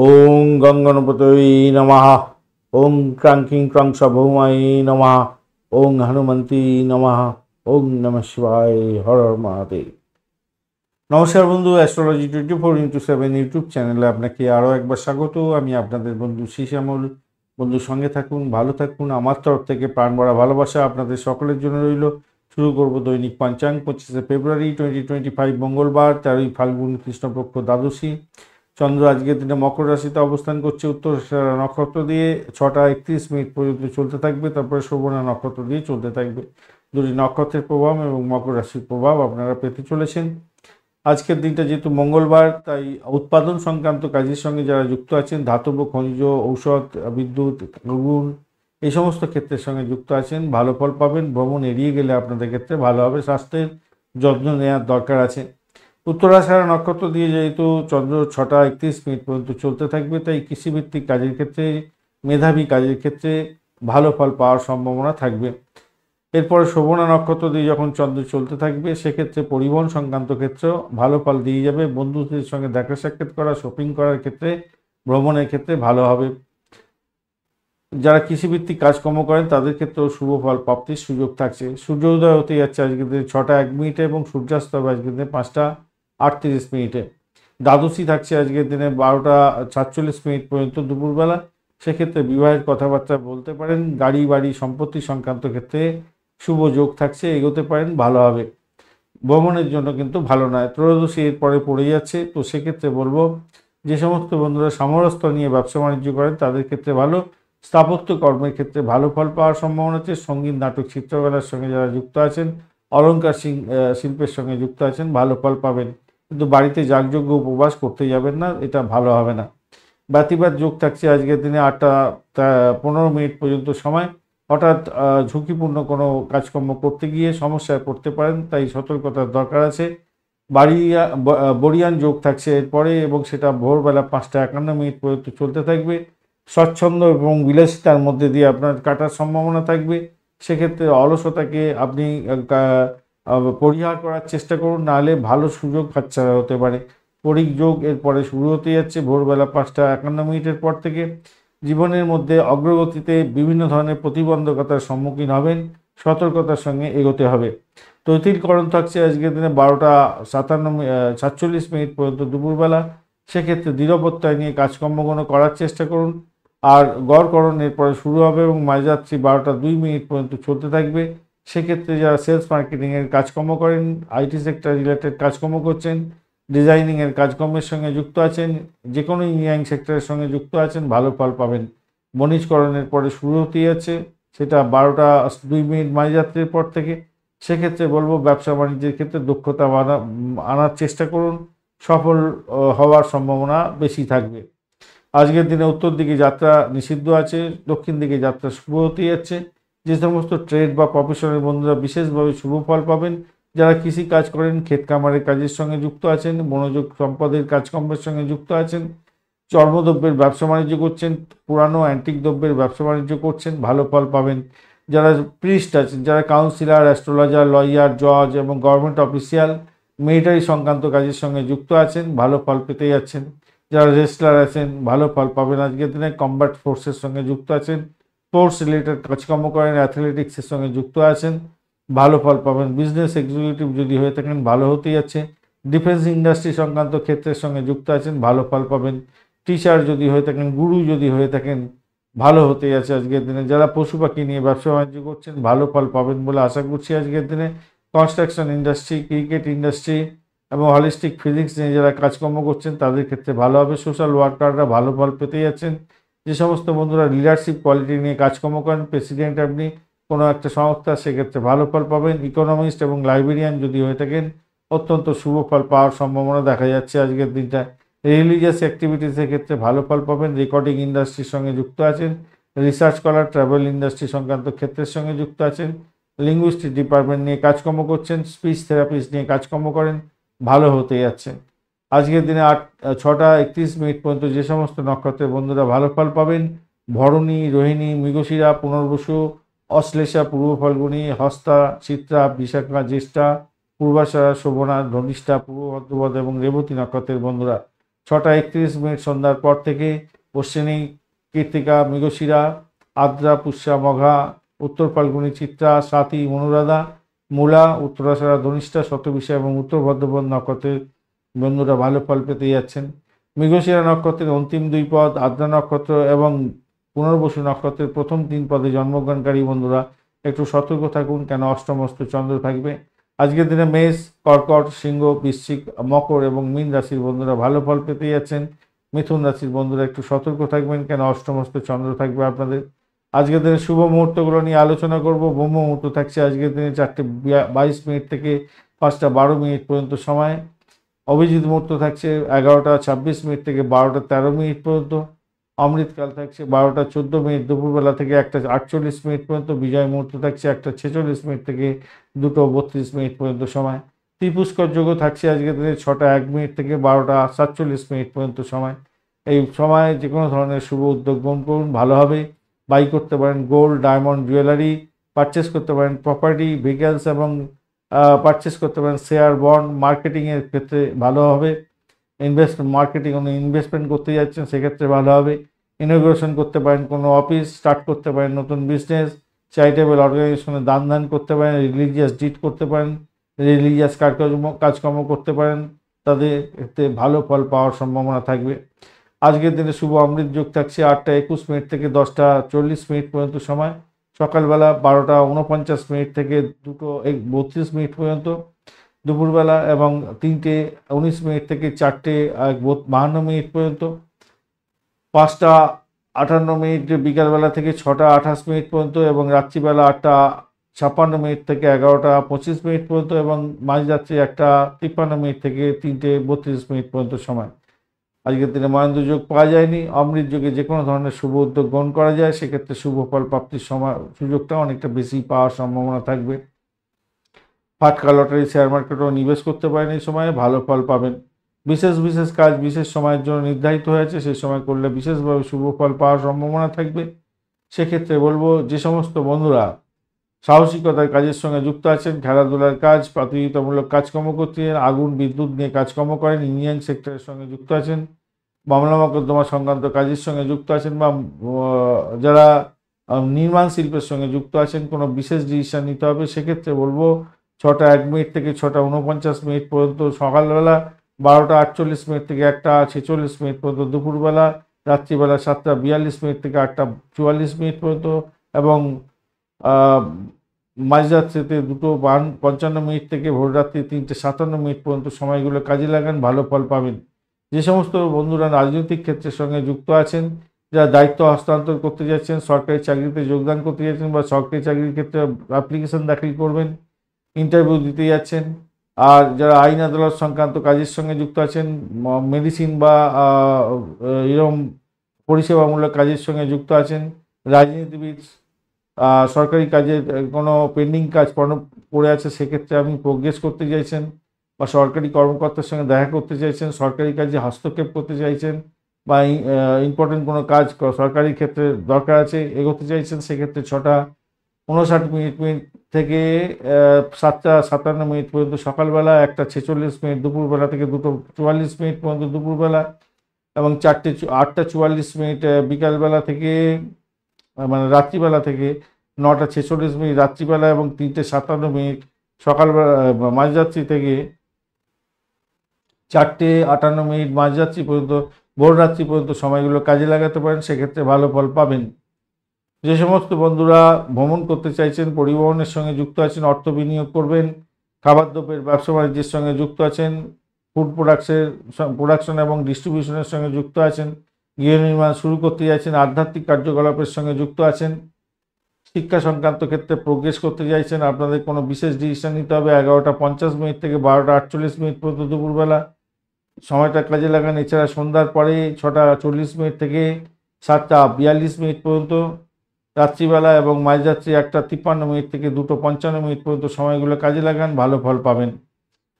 ওং গঙ্গণপতয়ে নমঃ। ওং ক্রাঙ্কিং ক্রাংস ভৌমায় নমঃ। ওং হনুমন্তী নমঃ। ওং নমঃ শিবায়। হর হর মহাদেব। নমস্কার বন্ধু, অ্যাস্ট্রোলজি 24x7 ইউটিউব চ্যানেলে আপনাকে আরও একবার স্বাগত। আমি আপনাদের বন্ধু শ্যামল। বন্ধু সঙ্গে থাকুন, ভালো থাকুন। আমার তরফ থেকে প্রাণ ভরা ভালোবাসা আপনাদের সকলের জন্য রইল। শুরু করব দৈনিক পঞ্চাঙ্গ 25শে ফেব্রুয়ারি 2025 মঙ্গলবার, 13ই ফাল্গুন, কৃষ্ণপক্ষ দ্বাদশী। চন্দ্র আজকের দিনে মকর রাশিতে অবস্থান করছে, উত্তরসারা নক্ষত্র দিয়ে 6টা 31 মিনিট পর্যন্ত চলতে থাকবে, তারপরে শোভনা নক্ষত্র দিয়ে চলতে থাকবে। দুটি নক্ষত্রের প্রভাব এবং মকর রাশির প্রভাব আপনারা পেতে চলেছেন। আজকের দিনটা যেহেতু মঙ্গলবার, তাই উৎপাদন সংক্রান্ত কাজের সঙ্গে যারা যুক্ত আছেন, ধাতব, খনিজ, ঔষধ, বিদ্যুৎ, আগুন, এই সমস্ত ক্ষেত্রের সঙ্গে যুক্ত আছেন, ভালো ফল পাবেন। ভ্রমণ এড়িয়ে গেলে আপনাদের ক্ষেত্রে ভালো হবে। স্বাস্থ্যের যত্ন নেওয়ার দরকার আছে। উত্তরাষাঢ়া নক্ষত্র দিয়ে যেহেতু চন্দ্র 6টা 31 মিনিট পর্যন্ত চলতে থাকবে, তাই কৃষিভিত্তিক কাজের ক্ষেত্রে, মেধাবী কাজের ক্ষেত্রে ভালো ফল পাওয়ার সম্ভাবনা থাকবে। এরপরে শোভনা নক্ষত্র দিয়ে যখন চন্দ্র চলতে থাকবে, সেক্ষেত্রে পরিবহন সংক্রান্ত ক্ষেত্রেও ভালো ফল দিয়ে যাবে। বন্ধুদের সঙ্গে দেখা সাক্ষাৎ করা, শপিং করার ক্ষেত্রে, ভ্রমণের ক্ষেত্রে ভালো হবে। যারা কৃষিভিত্তিক কাজকর্ম করেন তাদের ক্ষেত্রেও শুভ ফল প্রাপ্তির সুযোগ থাকছে। সূর্যোদয় হতে যাচ্ছে আজকের দিনে 6টা 1 মিনিটে এবং সূর্যাস্ত হবে আজকের দিনে 5টা 38 মিনিটে। দ্বাদশী থাকছে আজকের দিনে 12টা 47 মিনিট পর্যন্ত দুপুরবেলা। সেক্ষেত্রে বিবাহের কথাবার্তা বলতে পারেন। গাড়ি বাড়ি সম্পত্তি সংক্রান্ত ক্ষেত্রে শুভ যোগ থাকছে, এগোতে পারেন, ভালো হবে। ভ্রমণের জন্য কিন্তু ভালো নয়। ত্রয়োদশী এরপরে পড়ে যাচ্ছে, তো সেক্ষেত্রে বলবো যে সমস্ত বন্ধুরা সামরস্ত নিয়ে ব্যবসা বাণিজ্য করেন তাদের ক্ষেত্রে ভালো। স্থাপত্য কর্মের ক্ষেত্রে ভালো ফল পাওয়ার সম্ভাবনা আছে। সঙ্গীত, নাটক, চিত্রকলার সঙ্গে যারা যুক্ত আছেন, অলঙ্কার শিল্পের সঙ্গে যুক্ত আছেন, ভালো ফল পাবেন। কিন্তু বাড়িতে যাগযজ্ঞ উপবাস করতে যাবেন না, এটা ভালো হবে না। ব্যতিবাদ যোগ থাকছে আজকের দিনে 8টা 15 মিনিট পর্যন্ত সময়। হঠাৎ ঝুঁকিপূর্ণ কোনো কাজকর্ম করতে গিয়ে সমস্যায় পড়তে পারেন, তাই সতর্কতার দরকার আছে। বরিয়ান যোগ থাকছে এরপরে, এবং সেটা ভোরবেলা 5টা 51 মিনিট পর্যন্ত চলতে থাকবে। স্বচ্ছন্দ এবং বিলাসিতার মধ্যে দিয়ে আপনার কাটার সম্ভাবনা থাকবে। সেক্ষেত্রে অলসতাকে আপনি পরিহার করার চেষ্টা করুন, নাহলে ভালো সুযোগ হাতছাড়া হতে পারে। পরিক যোগ এরপরে শুরু হতে যাচ্ছে ভোরবেলা 5টা 51 মিনিটের পর থেকে। জীবনের মধ্যে অগ্রগতিতে বিভিন্ন ধরনের প্রতিবন্ধকতার সম্মুখীন হবেন, সতর্কতার সঙ্গে এগোতে হবে। তৈতিলকরণ থাকছে আজকের দিনে 12টা 47 মিনিট পর্যন্ত দুপুরবেলা। সেক্ষেত্রে দৃঢ়প্রত্যয় নিয়ে কাজকর্মগুলো করার চেষ্টা করুন। আর গড়করণ এরপরে শুরু হবে এবং মাঝরাত্রি 12টা 2 মিনিট পর্যন্ত চলতে থাকবে। সেক্ষেত্রে যারা সেলস মার্কেটিংয়ের কাজকর্ম করেন, আইটি সেক্টর রিলেটেড কাজকর্ম করছেন, ডিজাইনিংয়ের কাজকর্মের সঙ্গে যুক্ত আছেন, যে কোনো ইঞ্জিনিয়ারিং সেক্টরের সঙ্গে যুক্ত আছেন, ভালো ফল পাবেন। বণিজকরণের পরে শুরু হতে যাচ্ছে, সেটা 12টা 2 মিনিট মাঝরাত্রির পর থেকে। সেক্ষেত্রে বলবো ব্যবসা বাণিজ্যের ক্ষেত্রে দক্ষতা আনার চেষ্টা করুন, সফল হওয়ার সম্ভাবনা বেশি থাকবে। আজকের দিনে উত্তর দিকে যাত্রা নিষিদ্ধ আছে, দক্ষিণ দিকে যাত্রা শুভ হতে যাচ্ছে। যে সমস্ত ট্রেড বা প্রফেশনের বন্ধুরা বিশেষভাবে শুভ ফল পাবেন। যারা কৃষি কাজ করেন, ক্ষেত খামারের কাজের সঙ্গে যুক্ত আছেন, বনজ সম্পদের কাজকর্মের সঙ্গে যুক্ত আছেন, চর্মদ্রব্যের ব্যবসা বাণিজ্য করছেন, পুরানো অ্যান্টিক দ্রব্যের ব্যবসা বাণিজ্য করছেন, ভালো ফল পাবেন। যারা প্রিস্ট আছেন, যারা কাউন্সিলর, অ্যাস্ট্রোলজার, লয়ার, জজ এবং গভর্নমেন্ট অফিসিয়াল, মিলিটারি সংক্রান্ত কাজের সঙ্গে যুক্ত আছেন, ভালো ফল পেতে যাচ্ছেন। যারা রেসলার আছেন, ভালো ফল পাবেন আজকের দিনে। কম্ব্যাট ফোর্সের সঙ্গে যুক্ত আছেন, স্পোর্টস রিলেটেড কাজকর্ম করেন, অ্যাথলেটিক্সের সঙ্গে যুক্ত আছেন, ভালো ফল পাবেন। বিজনেস এক্সিকিউটিভ যদি হয়ে থাকেন, ভালো হতে যাচ্ছে। ডিফেন্স ইন্ডাস্ট্রি সংক্রান্ত ক্ষেত্রের সঙ্গে যুক্ত আছেন, ভালো ফল পাবেন। টিচার যদি হয়ে থাকেন, গুরু যদি হয়ে থাকেন, ভালো হতে যাচ্ছে আজকের দিনে। যারা পশু পাখি নিয়ে ব্যবসা বাণিজ্য করছেন, ভালো ফল পাবেন বলে আশা করছি আজকের দিনে। কনস্ট্রাকশন ইন্ডাস্ট্রি, ক্রিকেট ইন্ডাস্ট্রি এবং হলিস্টিক ফিজিক্স নিয়ে যারা কাজকর্ম করছেন তাদের ক্ষেত্রে ভালো হবে। সোশ্যাল ওয়ার্কাররা ভালো ফল পেতে যাচ্ছেন। যে সমস্ত বন্ধুরা লিডারশিপ কোয়ালিটি নিয়ে কাজকর্ম করেন, প্রেসিডেন্ট আপনি কোনো একটা সংস্থা, সেক্ষেত্রে ভালো ফল পাবেন। ইকোনমিস্ট এবং লাইব্রেরিয়ান যদি হয়ে থাকেন, অত্যন্ত শুভ ফল পাওয়ার সম্ভাবনা দেখা যাচ্ছে আজকের দিনটা। রিলিজিয়াস অ্যাক্টিভিটিসের ক্ষেত্রে ভালো ফল পাবেন। রেকর্ডিং ইন্ডাস্ট্রির সঙ্গে যুক্ত আছেন, রিসার্চ করার, ট্রাভেল ইন্ডাস্ট্রি সংক্রান্ত ক্ষেত্রের সঙ্গে যুক্ত আছেন, লিঙ্গুইস্টিক ডিপার্টমেন্ট নিয়ে কাজকর্ম করছেন, স্পিচ থেরাপিস্ট নিয়ে কাজকর্ম করেন, ভালো হতে যাচ্ছে। আজকের দিনে 6টা 31 মিনিট পর্যন্ত যে সমস্ত নক্ষত্রের বন্ধুরা ভালো ফল পাবেন: ভরণী, রোহিণী, মৃগশিরা, পুনর্বসু, অশ্লেষা, পূর্ব ফাল্গুনী, হস্তা, চিত্রা, বিশাখা, জ্যেষ্ঠা, পূর্বাষাঢ়া, শোভনা, ধনিষ্ঠা, পূর্ব ভাদ্রপদ এবং রেবতী নক্ষত্রের বন্ধুরা 6:31 সন্ধ্যার পর থেকে অশ্বিনী, কৃত্তিকা, মৃগশিরা, আদ্রা, পুষ্যা, মঘা, উত্তর ফাল্গুনী, চিত্রা, স্বাতি, অনুরাধা, মূলা, উত্তরাষাঢ়া, ধনিষ্ঠা, শতবিশা এবং উত্তর ভাদ্রপদ নক্ষত্রের বন্ধুরা ভালো ফল পেতে যাচ্ছেন। মৃগশিরা নক্ষত্রের অন্তিম 2 পদ, আদ্রা নক্ষত্র এবং পুনর্বসু নক্ষত্রের প্রথম 3 পদে জন্মগ্রহণকারী বন্ধুরা একটু সতর্ক থাকুন, কেন অষ্টমস্ত চন্দ্র থাকবে। আজকের দিনে মেষ, কর্কট, সিংহ, বৃশ্চিক, মকর এবং মীন রাশির বন্ধুরা ভালো ফল পেতে যাচ্ছেন। মিথুন রাশির বন্ধুরা একটু সতর্ক থাকবেন, কেন অষ্টমস্ত চন্দ্র থাকবে আপনাদের। আজকের দিনে শুভ মুহূর্তগুলো নিয়ে আলোচনা করব। ব্রহ্ম মুহূর্ত থাকছে আজকের দিনে 4:22 থেকে 5:12 পর্যন্ত সময়। অভিজিৎ মুহূর্ত থাকছে 11:26 থেকে 12:13 পর্যন্ত। অমৃতকাল থাকছে 12:14 দুপুরবেলা থেকে 1:48 পর্যন্ত। বিজয় মুহূর্ত থাকছে 1:46 থেকে 2:32 পর্যন্ত সময়। ত্রিপুষ্কর যোগও থাকছে আজকের দিনে 6:01 থেকে 12:47 পর্যন্ত সময়। এই সময় যে কোনো ধরনের শুভ উদ্যোগ গ্রহণ করুন, ভালো হবে। বাই করতে পারেন গোল্ড, ডায়মন্ড, জুয়েলারি, পারচেস করতে পারেন প্রপার্টি, ভেহিকলস এবং পারচেস করতে পারেন শেয়ার, বন্ড। মার্কেটিংয়ের ক্ষেত্রে ভালো হবে। মার্কেটিং কোনো ইনভেস্টমেন্ট করতে যাচ্ছেন সেক্ষেত্রে ভালো হবে। ইনোগ্রেশন করতে পারেন কোনো অফিস, স্টার্ট করতে পারেন নতুন বিজনেস, চ্যারিটেবল অর্গানাইজেশনে দান করতে পারেন, রিলিজিয়াস ডিড করতে পারেন, রিলিজিয়াস কাজকর্ম করতে পারেন, তাদের এতে ভালো ফল পাওয়ার সম্ভাবনা থাকবে। আজকের দিনে শুভ অমৃত যোগ থাকছে 8:21 থেকে 10:40 পর্যন্ত সময়। সকালবেলা 12:49 থেকে 2:32 পর্যন্ত। দুপুরবেলা এবং 3:19 থেকে 4:52 পর্যন্ত। 5:58 বিকালবেলা থেকে 6:28 পর্যন্ত এবং রাত্রিবেলা 8:56 থেকে 11:25 পর্যন্ত এবং মাঝরাত্রি 1:53 থেকে 3:32 পর্যন্ত সময়। আজকের দিনে মহেন্দ্র যোগ পাওয়া যায়নি। অমৃত যোগে যে কোনো ধরনের শুভ উদ্যোগ গ্রহণ করা যায়, সেক্ষেত্রে শুভ ফল প্রাপ্তির সুযোগটা অনেকটা বেশি পাওয়ার সম্ভাবনা থাকবে। ফাটকা, লটারি, শেয়ার মার্কেটও নিবেশ করতে পারেন, এই সময়ে ভালো ফল পাবেন। বিশেষ কাজ বিশেষ সময়ের জন্য নির্ধারিত হয়েছে, সেই সময় করলে বিশেষভাবে শুভ ফল পাওয়ার সম্ভাবনা থাকবে। সেক্ষেত্রে বলবো, যে সমস্ত বন্ধুরা সাহসিকতার কাজের সঙ্গে যুক্ত আছেন, খেলাধুলার কাজ, প্রতিযোগিতামূলক কাজকর্ম করছেন, আগুন বিদ্যুৎ নিয়ে কাজকর্ম করেন, ইঞ্জিনিয়ারিং সেক্টরের সঙ্গে যুক্ত আছেন, মামলা মোকদ্দমা সংক্রান্ত কাজের সঙ্গে যুক্ত আছেন, বা যারা নির্মাণ শিল্পের সঙ্গে যুক্ত আছেন, কোনো বিশেষ ডিসিশন নিতে হবে, সেক্ষেত্রে বলবো 6:01 থেকে 6:49 পর্যন্ত সকালবেলা, 12:48 থেকে 1:46 পর্যন্ত দুপুরবেলা, রাত্রিবেলা 7:42 থেকে 8:44 পর্যন্ত এবং মাঝরাত্রিতে 2:55 থেকে ভোররাত্রি 3:57 পর্যন্ত সময়গুলো কাজে লাগান, ভালো ফল পাবেন। যে সমস্ত বন্ধুরা রাজনৈতিক ক্ষেত্রের সঙ্গে যুক্ত আছেন, যারা দায়িত্ব হস্তান্তর করতে যাচ্ছেন, সরকারি চাকরিতে যোগদান করতে যাচ্ছেন বা সরকারি চাকরির ক্ষেত্রে অ্যাপ্লিকেশন দাখিল করবেন, ইন্টারভিউ দিতে যাচ্ছেন, আর যারা আইন আদালত সংক্রান্ত কাজের সঙ্গে যুক্ত আছেন, মেডিসিন বা এরকম পরিষেবামূলক কাজের সঙ্গে যুক্ত আছেন, রাজনীতিবিদ, সরকারি কাজের কোনো পেন্ডিং কাজ পড়ে আছে, সেক্ষেত্রে আপনি প্রোগ্রেস করতে চাইছেন, বা সরকারি কর্মকর্তার সঙ্গে দেখা করতে চাইছেন, সরকারি কাজে হস্তক্ষেপ করতে চাইছেন, বা ইম্পর্টেন্ট কোনো কাজ সরকারি ক্ষেত্রে দরকার আছে এগোতে চাইছেন, সেক্ষেত্রে 6:59 থেকে 7:57 পর্যন্ত সকালবেলা, 1:46 দুপুরবেলা থেকে 2:44 পর্যন্ত দুপুরবেলা এবং 8:44 বিকালবেলা থেকে মানে রাত্রিবেলা থেকে 9:46 রাত্রিবেলা এবং 3:57 সকালবেলা মাঝরাত্রি থেকে 4:58 মাঝরাত্রি পর্যন্ত, ভোররাত্রি পর্যন্ত সময়গুলো কাজে লাগাতে পারেন, সেক্ষেত্রে ভালো ফল পাবেন। যে সমস্ত বন্ধুরা ভ্রমণ করতে চাইছেন, পরিবহনের সঙ্গে যুক্ত আছেন, অর্থ বিনিয়োগ করবেন, খাবার দ্রব্যের ব্যবসা বাণিজ্যের সঙ্গে যুক্ত আছেন, ফুড প্রোডাকশন এবং ডিস্ট্রিবিউশনের সঙ্গে যুক্ত আছেন, গৃহ নির্মাণ শুরু করতে যাচ্ছেন, আধ্যাত্মিক কার্যকলাপের সঙ্গে যুক্ত আছেন, শিক্ষা সংক্রান্ত ক্ষেত্রে প্রোগ্রেস করতে চাইছেন, আপনাদের কোনো বিশেষ ডিসিশন নিতে হবে। 11:50 থেকে 12:48 পর্যন্ত দুপুরবেলা সময়টা কাজে লাগান। এছাড়া সন্ধ্যার পরে 6:40 থেকে 7:42 পর্যন্ত, রাত্রিবেলা এবং মাঝরাত্রি 1:53 থেকে 2:55 পর্যন্ত সময়গুলো কাজে লাগান, ভালো ফল পাবেন।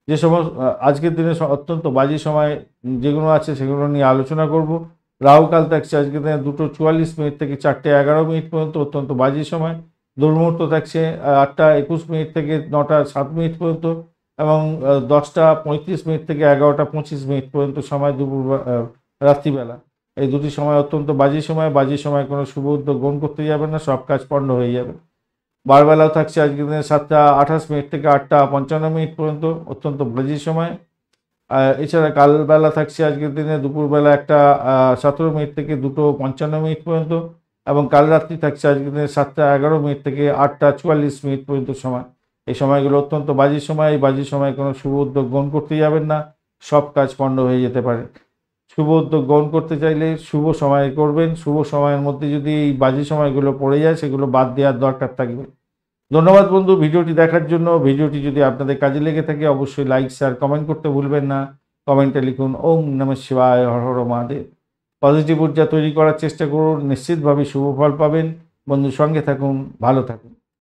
যে সমস্ত আজকের দিনে অত্যন্ত বাজে সময় যেগুলো আছে সেগুলো নিয়ে আলোচনা করব। রাহুকাল থাকছে আজকের দিনে 2:44 থেকে 4:11 পর্যন্ত, অত্যন্ত বাজে সময়। দুর্মুহূর্ত থাকছে 8:21 থেকে 9:07 পর্যন্ত। এবং 10:35 থেকে 11:25 পর্যন্ত সময় রাত্রিবেলা, এই দুটি সময় অত্যন্ত বাজে সময়। বাজে সময় কোনো শুভ উদ্যোগ গ্রহণ করতে যাবেন না, সব কাজ পণ্ড হয়ে যাবে। বারবেলাও থাকছে আজকের দিনে 7:28 থেকে 8:55 পর্যন্ত, অত্যন্ত বাজে সময়। এছাড়া কালবেলা থাকছে আজকের দিনে দুপুরবেলা 1:17 থেকে 2:55 পর্যন্ত, এবং কাল রাত্রি থাকছে আজকের দিনে 7:11 থেকে 8:44 পর্যন্ত সময়। এই সময়গুলো অত্যন্ত বাজে সময়। এই বাজে সময় কোনো শুভ উদ্যোগ গ্রহণ করতে যাবেন না, সব কাজ পণ্ড হয়ে যেতে পারে। শুভ উদ্যোগ গ্রহণ করতে চাইলে শুভ সময়ে করবেন। শুভ সময়ের মধ্যে যদি এই বাজে সময়গুলো পড়ে যায়, সেগুলো বাদ দেওয়ার দরকার থাকবে। ধন্যবাদ বন্ধু ভিডিওটি দেখার জন্য। ভিডিওটি যদি আপনাদের কাজে লেগে থাকে অবশ্যই লাইক, শেয়ার, কমেন্ট করতে ভুলবেন না। কমেন্টে লিখুন ওম নমঃ শিবায়, হর হর মহাদেব। পজিটিভ ঊর্জা তৈরি করার চেষ্টা করুন, নিশ্চিতভাবে শুভ ফল পাবেন। বন্ধু সঙ্গে থাকুন, ভালো থাকুন।